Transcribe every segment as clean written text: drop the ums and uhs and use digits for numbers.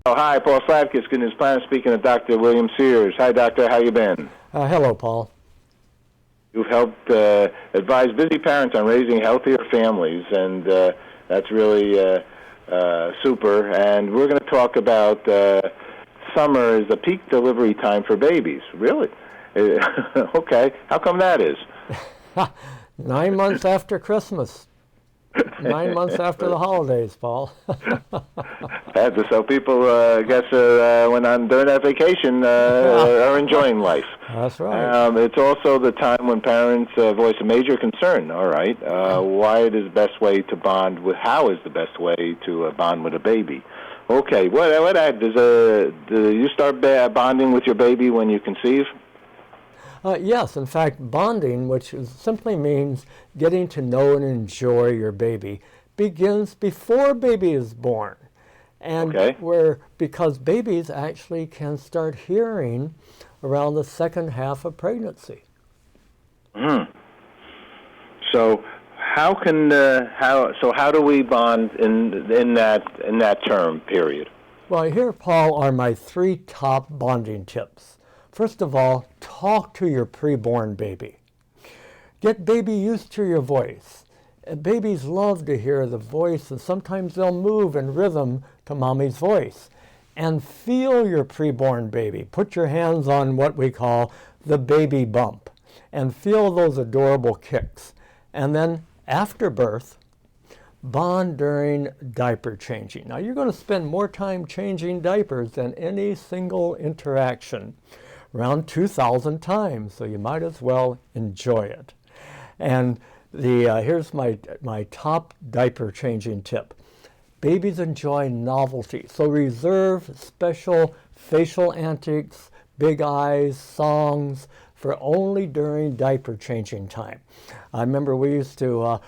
Oh, hi, Paul Slavkis, Good News Planet, speaking of Dr. William Sears. Hi, doctor. How you been? Hello, Paul. You've helped advise busy parents on raising healthier families, and that's really super. And we're going to talk about summer is the peak delivery time for babies. Really? Okay. How come that is? 9 months after Christmas. 9 months after the holidays, Paul. So people, I guess, when on during that vacation, are enjoying life. That's right. It's also the time when parents voice a major concern. All right, why is the best way to bond with? How is the best way to bond with a baby? Okay, do you start bonding with your baby when you conceive? Yes, in fact, bonding, which simply means getting to know and enjoy your baby, begins before baby is born. And because babies actually can start hearing around the second half of pregnancy. So how do we bond in that term period? Well, here, Paul, are my 3 top bonding tips. First of all, talk to your preborn baby. Get baby used to your voice. Babies love to hear the voice, and sometimes they'll move in rhythm to mommy's voice. And feel your preborn baby. Put your hands on what we call the baby bump, and feel those adorable kicks. And then after birth, bond during diaper changing. Now, you're going to spend more time changing diapers than any single interaction, around 2,000 times, so you might as well enjoy it. And here's my top diaper changing tip. Babies enjoy novelty, so reserve special facial antics, big eyes, songs for only during diaper changing time. I remember we used to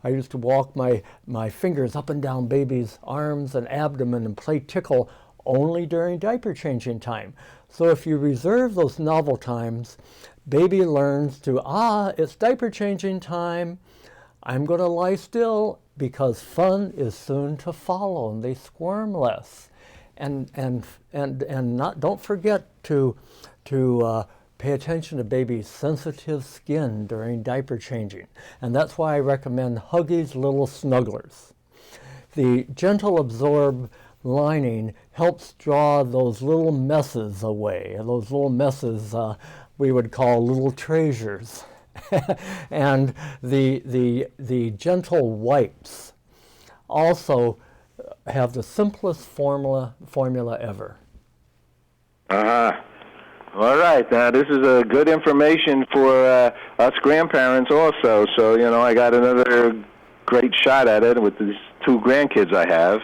I used to walk my fingers up and down baby's arms and abdomen and play tickle only during diaper changing time. So if you reserve those novel times, baby learns to, it's diaper changing time. I'm going to lie still because fun is soon to follow, and they squirm less. And don't forget to pay attention to baby's sensitive skin during diaper changing. And that's why I recommend Huggies Little Snugglers. The gentle absorb lining helps draw those little messes away. Those little messes we would call little treasures. And the gentle wipes also have the simplest formula ever. All right. Now, this is a good information for us grandparents also. So, I got another great shot at it with these 2 grandkids I have.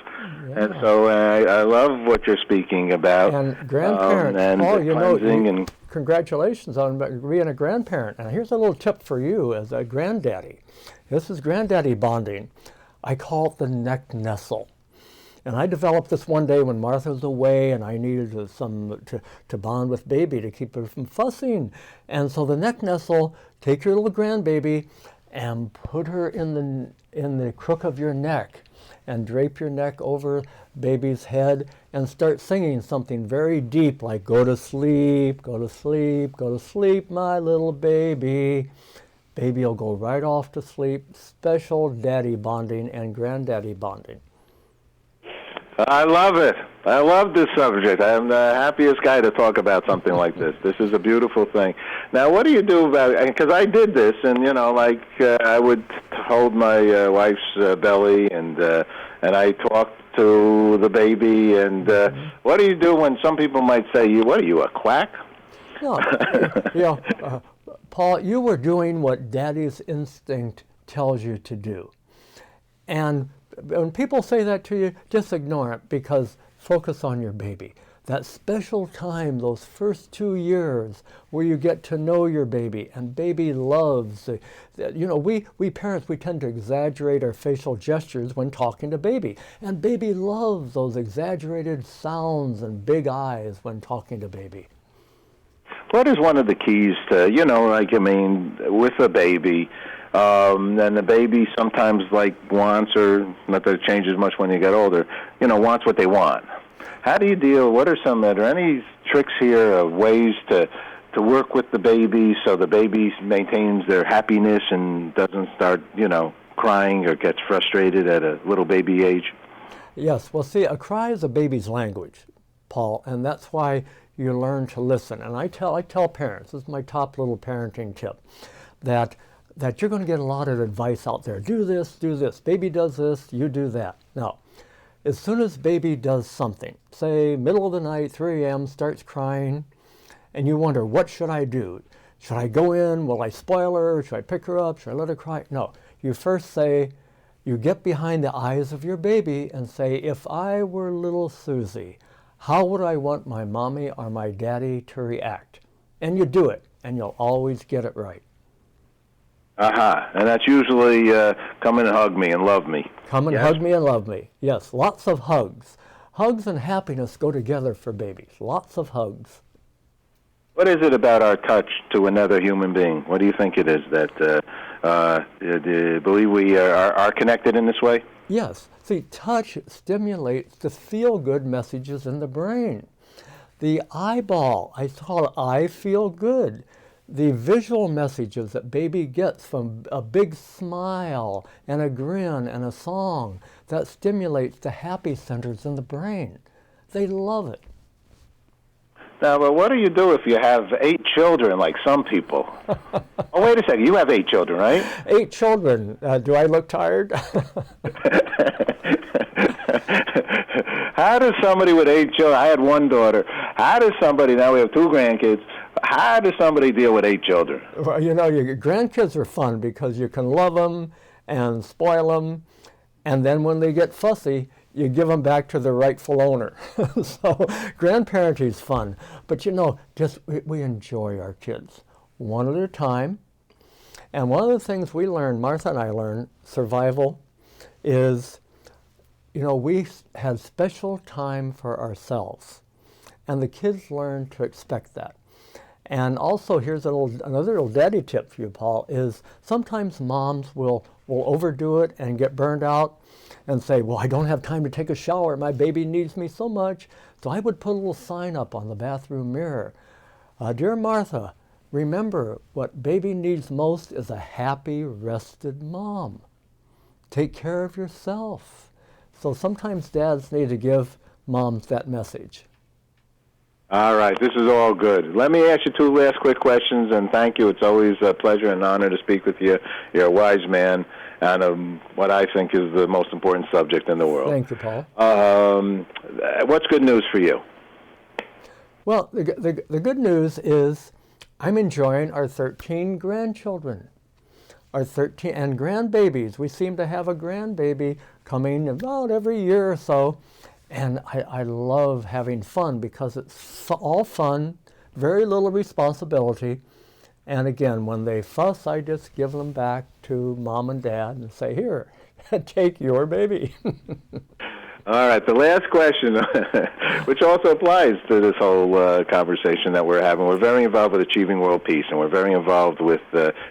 Yeah. And so I love what you're speaking about. And grandparents, congratulations on being a grandparent. And here's a little tip for you as a granddaddy. This is granddaddy bonding. I call it the neck nestle. And I developed this one day when Martha was away, and I needed to bond with baby to keep her from fussing. And so the neck nestle, take your little grandbaby and put her in the crook of your neck and drape your neck over baby's head and start singing something very deep like, go to sleep, go to sleep, go to sleep, my little baby. Baby will go right off to sleep. Special daddy bonding and granddaddy bonding. I love it. I love this subject. I'm the happiest guy to talk about something like this. This is a beautiful thing. Now, what do you do about it? Because I did this, and I would hold my wife's belly, and I talked to the baby. And what do you do when some people might say, "What are you, a quack?" No, Paul, you were doing what daddy's instinct tells you to do, and when people say that to you, just ignore it, because focus on your baby. That special time, those first 2 years where you get to know your baby, and baby loves. We parents, we tend to exaggerate our facial gestures when talking to baby, and baby loves those exaggerated sounds and big eyes when talking to baby. What is one of the keys to, with a baby? And the baby sometimes wants, or not that it changes much when you get older, wants what they want. How do you deal? What are are there any tricks here of ways to work with the baby so the baby maintains their happiness and doesn't start, crying or gets frustrated at a little baby age? Yes, well, see, a cry is a baby's language, Paul, and that's why you learn to listen. And I tell parents, this is my top little parenting tip, that you're going to get a lot of advice out there. Do this, baby does this, you do that. Now, as soon as baby does something, say middle of the night, 3 a.m., starts crying, and you wonder, what should I do? Should I go in? Will I spoil her? Should I pick her up? Should I let her cry? No, you first say, you get behind the eyes of your baby and say, if I were little Susie, how would I want my mommy or my daddy to react? And you do it, and you'll always get it right. And that's usually come and hug me and love me. Come and hug me and love me. Yes, lots of hugs. Hugs and happiness go together for babies. Lots of hugs. What is it about our touch to another human being? What do you think it is that do you believe we are connected in this way? Yes. See, touch stimulates the feel-good messages in the brain. The eyeball, I call it I feel good. The visual messages that baby gets from a big smile and a grin and a song, that stimulates the happy centers in the brain. They love it. Now, but what do you do if you have 8 children, like some people? Oh, wait a second. You have 8 children, right? 8 children. Do I look tired? How does somebody with 8 children, I had 1 daughter, how does somebody, now we have 2 grandkids, how does somebody deal with 8 children? Well, your grandkids are fun because you can love them and spoil them, and then when they get fussy, you give them back to the rightful owner. So grandparenting is fun, but we enjoy our kids one at a time. And one of the things we learned, Martha and I learned, survival, is, we had special time for ourselves, and the kids learn to expect that. And also, here's another little daddy tip for you, Paul, is sometimes moms will overdo it and get burned out and say, well, I don't have time to take a shower. My baby needs me so much. So I would put a little sign up on the bathroom mirror. Dear Martha, remember, what baby needs most is a happy, rested mom. Take care of yourself. So sometimes dads need to give moms that message. All right, this is all good. Let me ask you 2 last quick questions, and thank you. It's always a pleasure and honor to speak with you. You're a wise man on what I think is the most important subject in the world. Thank you, Paul. What's good news for you? Well, the good news is I'm enjoying our 13 grandchildren. Our 13 and grandbabies. We seem to have a grandbaby coming about every year or so. And I love having fun because it's all fun, very little responsibility. And again, when they fuss, I just give them back to mom and dad and say, here, take your baby. All right, the last question, which also applies to this whole conversation that we're having. We're very involved with achieving world peace, and we're very involved with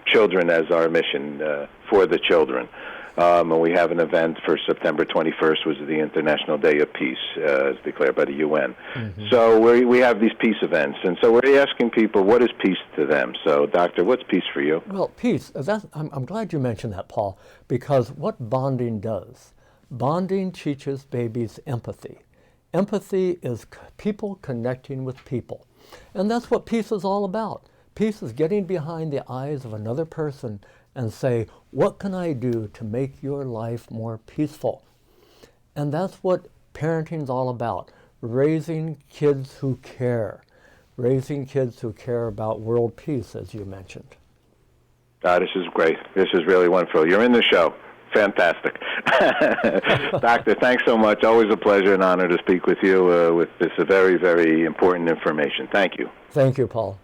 children as our mission for the children. And we have an event for September 21st, which is the International Day of Peace, as declared by the UN. Mm-hmm. So we have these peace events, and so we're asking people, what is peace to them? So, Doctor, what's peace for you? Well, peace, I'm glad you mentioned that, Paul, because what bonding does, bonding teaches babies empathy. Empathy is people connecting with people, and that's what peace is all about. Peace is getting behind the eyes of another person and say, what can I do to make your life more peaceful? And that's what parenting is all about, raising kids who care about world peace, as you mentioned. This is great. This is really wonderful. You're in the show. Fantastic. Doctor, thanks so much. Always a pleasure and honor to speak with you with this very, very important information. Thank you. Thank you, Paul.